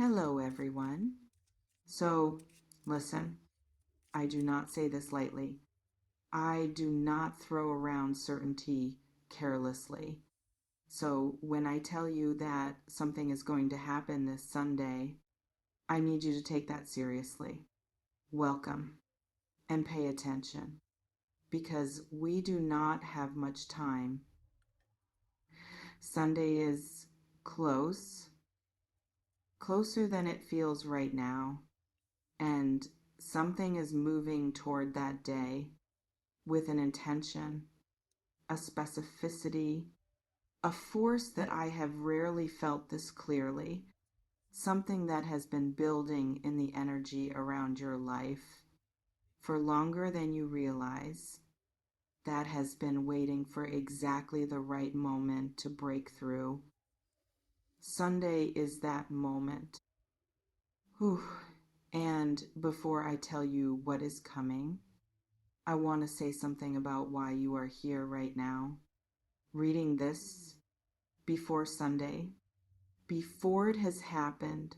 Hello, everyone. So, listen, I do not say this lightly. I do not throw around certainty carelessly. So, when I tell you that something is going to happen this Sunday, I need you to take that seriously. Welcome and pay attention because we do not have much time. Sunday is closer than it feels right now. And something is moving toward that day with an intention, a specificity, a force that I have rarely felt this clearly, something that has been building in the energy around your life for longer than you realize, that has been waiting for exactly the right moment to break through. Sunday is that moment. Whew. And before I tell you what is coming, I want to say something about why you are here right now, reading this before Sunday, before it has happened.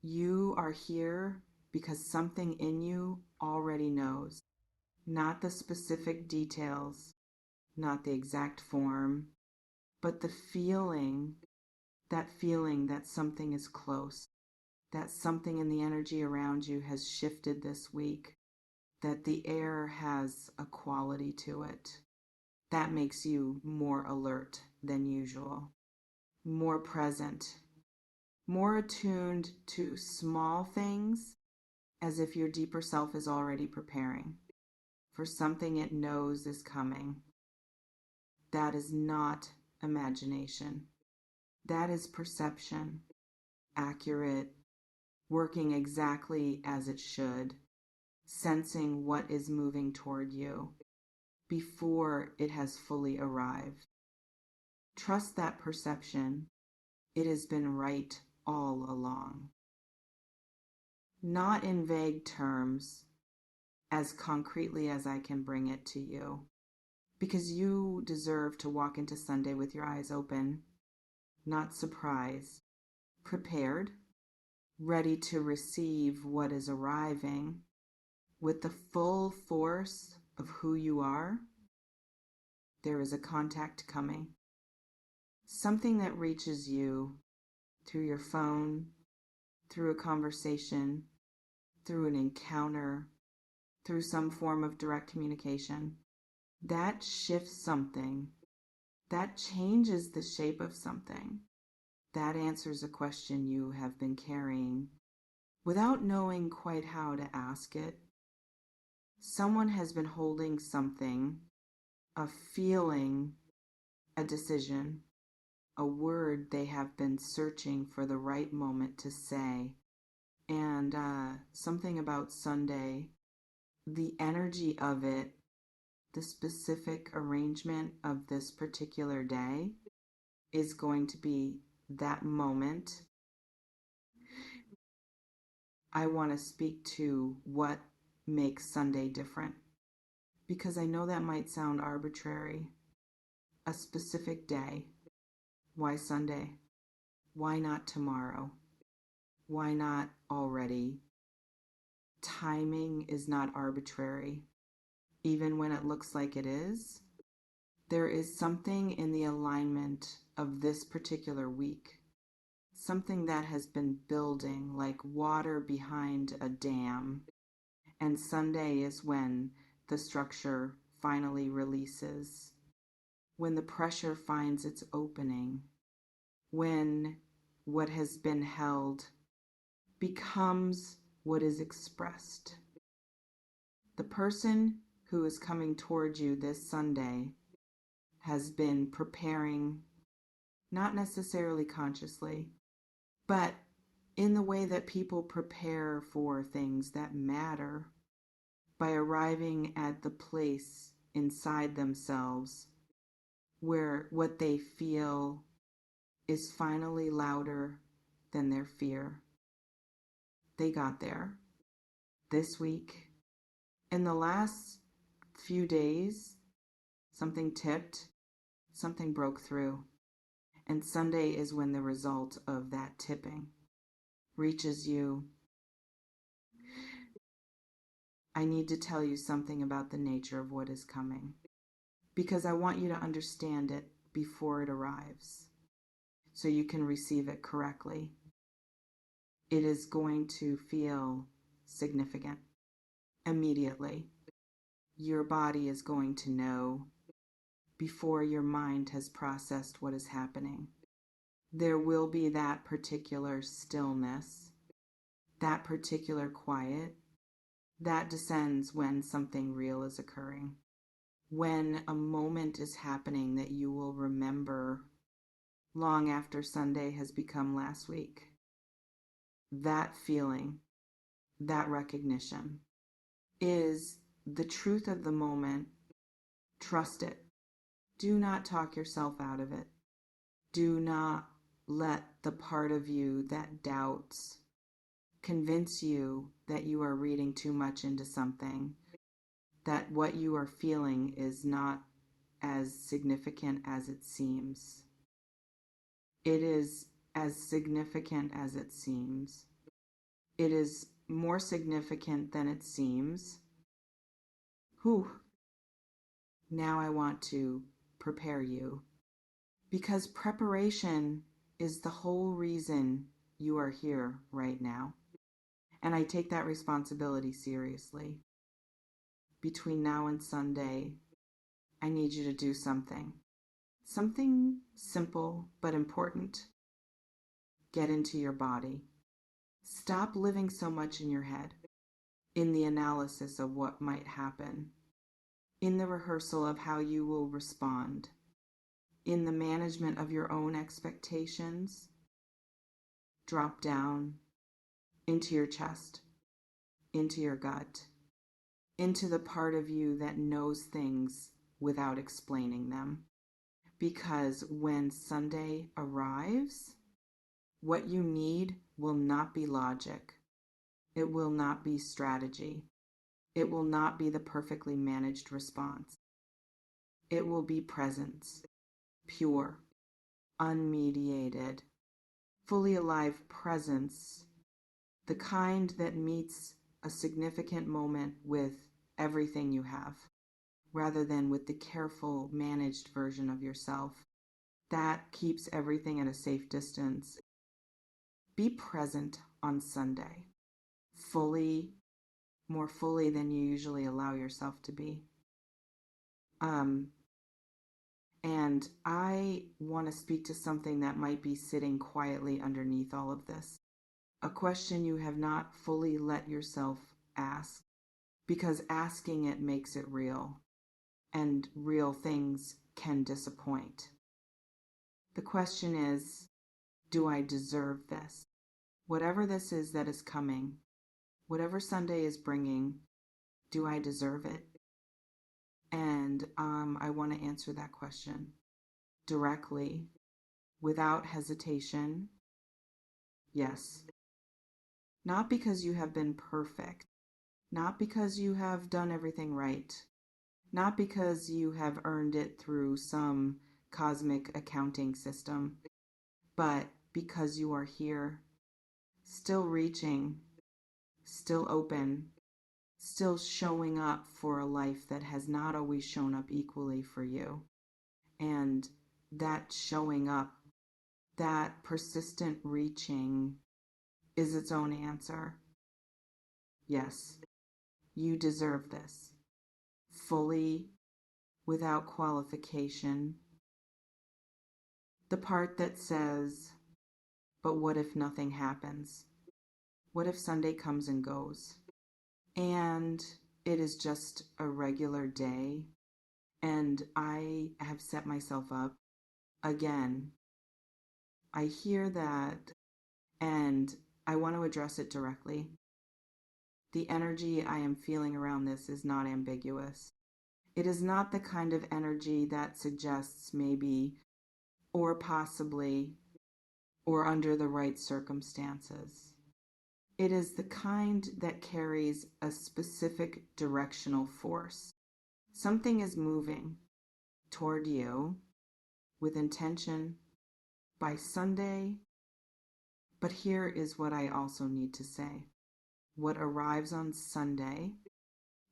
You are here because something in you already knows, not the specific details, not the exact form, but the feeling, that something is close, that something in the energy around you has shifted this week, that the air has a quality to it. That makes you more alert than usual, more present, more attuned to small things, as if your deeper self is already preparing for something it knows is coming. That is not imagination. That is perception, accurate, working exactly as it should, sensing what is moving toward you before it has fully arrived. Trust that perception. It has been right all along. Not in vague terms, as concretely as I can bring it to you, because you deserve to walk into Sunday with your eyes open, not surprised, prepared, ready to receive what is arriving with the full force of who you are. There is a contact coming, something that reaches you through your phone, through a conversation, through an encounter, through some form of direct communication. That shifts something. That changes the shape of something. That answers a question you have been carrying without knowing quite how to ask it. Someone has been holding something, a feeling, a decision, a word they have been searching for the right moment to say. And something about Sunday, the energy of it, the specific arrangement of this particular day is going to be that moment. I want to speak to what makes Sunday different, because I know that might sound arbitrary. A specific day. Why Sunday? Why not tomorrow? Why not already? Timing is not arbitrary. Even when it looks like it is, there is something in the alignment of this particular week, something that has been building like water behind a dam, and Sunday is when the structure finally releases, when the pressure finds its opening, when what has been held becomes what is expressed. The person who is coming toward you this Sunday has been preparing, not necessarily consciously, but in the way that people prepare for things that matter, by arriving at the place inside themselves where what they feel is finally louder than their fear. They got there this week. In the last few days, something tipped, something broke through, and Sunday is when the result of that tipping reaches you. I need to tell you something about the nature of what is coming, because I want you to understand it before it arrives, so you can receive it correctly. It is going to feel significant immediately. Your body is going to know before your mind has processed what is happening. There will be that particular stillness, that particular quiet, that descends when something real is occurring. When a moment is happening that you will remember long after Sunday has become last week. That feeling, that recognition is the truth of the moment. Trust it. Do not talk yourself out of it. Do not let the part of you that doubts convince you that you are reading too much into something, that what you are feeling is not as significant as it seems. It is as significant as it seems. It is more significant than it seems. Whew. Now I want to prepare you, because preparation is the whole reason you are here right now. And I take that responsibility seriously. Between now and Sunday, I need you to do something. Something simple but important. Get into your body. Stop living so much in your head, in the analysis of what might happen, in the rehearsal of how you will respond, in the management of your own expectations. Drop down into your chest, into your gut, into the part of you that knows things without explaining them. Because when Sunday arrives, what you need will not be logic. It will not be strategy. It will not be the perfectly managed response. It will be presence, pure, unmediated, fully alive presence, the kind that meets a significant moment with everything you have, rather than with the careful, managed version of yourself that keeps everything at a safe distance. Be present on Sunday, fully, more fully than you usually allow yourself to be. And I want to speak to something that might be sitting quietly underneath all of this. A question you have not fully let yourself ask, because asking it makes it real, and real things can disappoint. The question is, do I deserve this? Whatever this is that is coming, whatever Sunday is bringing, do I deserve it? And I want to answer that question directly, without hesitation. Yes. Not because you have been perfect, not because you have done everything right, not because you have earned it through some cosmic accounting system, but because you are here, still reaching, still open, still showing up for a life that has not always shown up equally for you. And that showing up, that persistent reaching, is its own answer. Yes, you deserve this, fully, without qualification. The part that says, but what if nothing happens? What if Sunday comes and goes? And it is just a regular day, and I have set myself up again. I hear that, and I want to address it directly. The energy I am feeling around this is not ambiguous. It is not the kind of energy that suggests maybe, or possibly, or under the right circumstances. It is the kind that carries a specific directional force. Something is moving toward you with intention. By Sunday, But here is what I also need to say. What arrives on Sunday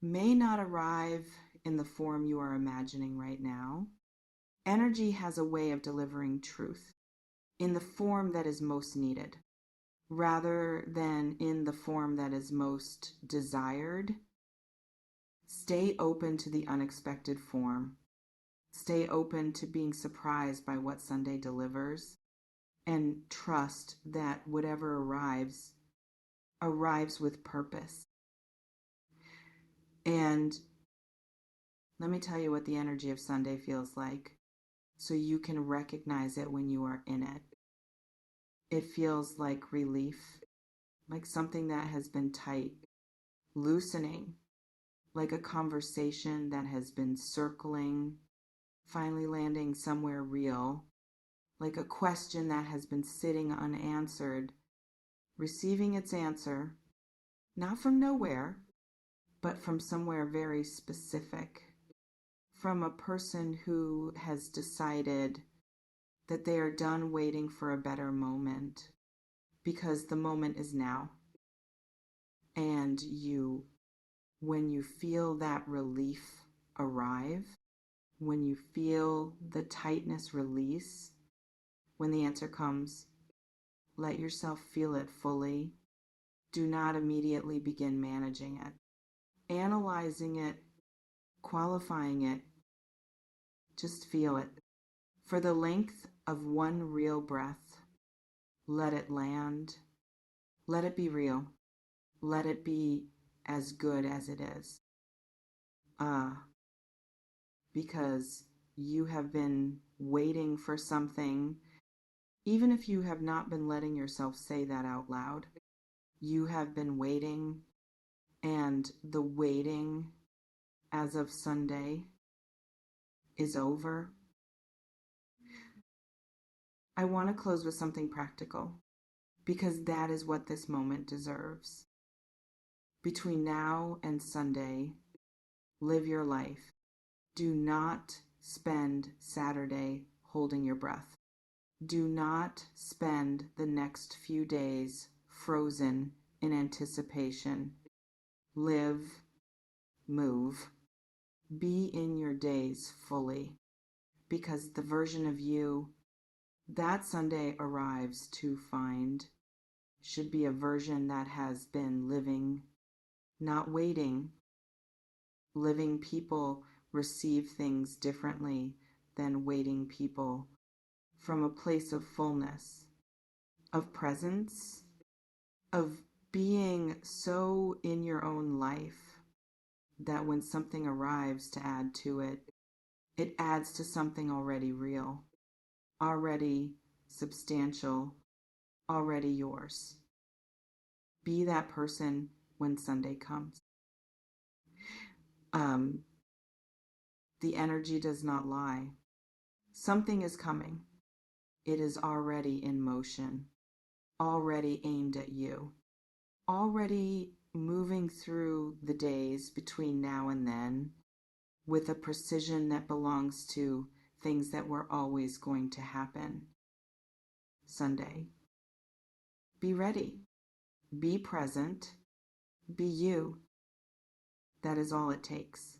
may not arrive in the form you are imagining right now. Energy has a way of delivering truth in the form that is most needed, rather than in the form that is most desired. Stay open to the unexpected form. Stay open to being surprised by what Sunday delivers, and trust that whatever arrives with purpose. And let me tell you what the energy of Sunday feels like, so you can recognize it when you are in it. It feels like relief, like something that has been tight, loosening, like a conversation that has been circling, finally landing somewhere real, like a question that has been sitting unanswered, receiving its answer, not from nowhere, but from somewhere very specific, from a person who has decided that they are done waiting for a better moment, because the moment is now. And when you feel that relief arrive, when you feel the tightness release, when the answer comes, let yourself feel it fully. Do not immediately begin managing it, analyzing it, qualifying it. Just feel it. For the length of one real breath, let it land. Let it be real. Let it be as good as it is. Because you have been waiting for something, even if you have not been letting yourself say that out loud. You have been waiting, and the waiting as of Sunday is over. I want to close with something practical, because that is what this moment deserves. Between now and Sunday, live your life. Do not spend Saturday holding your breath. Do not spend the next few days frozen in anticipation. Live, move, be in your days fully, because the version of you that Sunday arrives to find should be a version that has been living, not waiting. Living people receive things differently than waiting people, from a place of fullness, of presence, of being so in your own life that when something arrives to add to it, it adds to something already real, already substantial, already yours. Be that person when Sunday comes. The energy does not lie. Something is coming. It is already in motion, already aimed at you, already moving through the days between now and then with a precision that belongs to things that were always going to happen. Sunday. Be ready. Be present. Be you. That is all it takes.